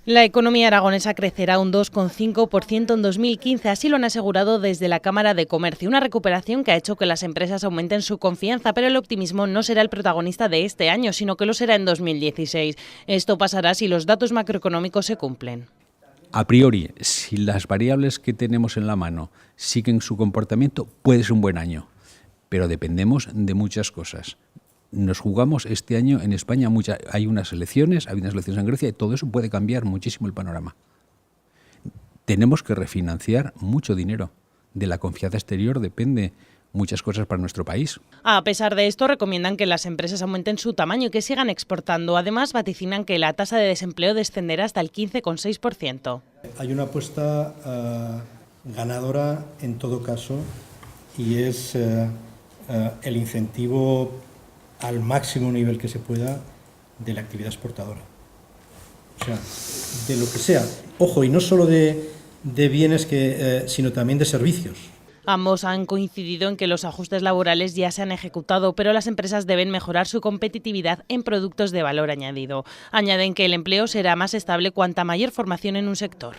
La economía aragonesa crecerá un 2,5% en 2015, así lo han asegurado desde la Cámara de Comercio. Una recuperación que ha hecho que las empresas aumenten su confianza, pero el optimismo no será el protagonista de este año, sino que lo será en 2016. Esto pasará si los datos macroeconómicos se cumplen. A priori, si las variables que tenemos en la mano siguen su comportamiento, puede ser un buen año, pero dependemos de muchas cosas. Nos jugamos este año en España, hay unas elecciones en Grecia y todo eso puede cambiar muchísimo el panorama. Tenemos que refinanciar mucho dinero. De la confianza exterior depende muchas cosas para nuestro país. A pesar de esto, recomiendan que las empresas aumenten su tamaño y que sigan exportando. Además, vaticinan que la tasa de desempleo descenderá hasta el 15,6%. Hay una apuesta ganadora en todo caso y es el incentivo al máximo nivel que se pueda de la actividad exportadora. O sea, de lo que sea. Ojo, y no solo de bienes, sino también de servicios. Ambos han coincidido en que los ajustes laborales ya se han ejecutado, pero las empresas deben mejorar su competitividad en productos de valor añadido. Añaden que el empleo será más estable cuanta mayor formación en un sector.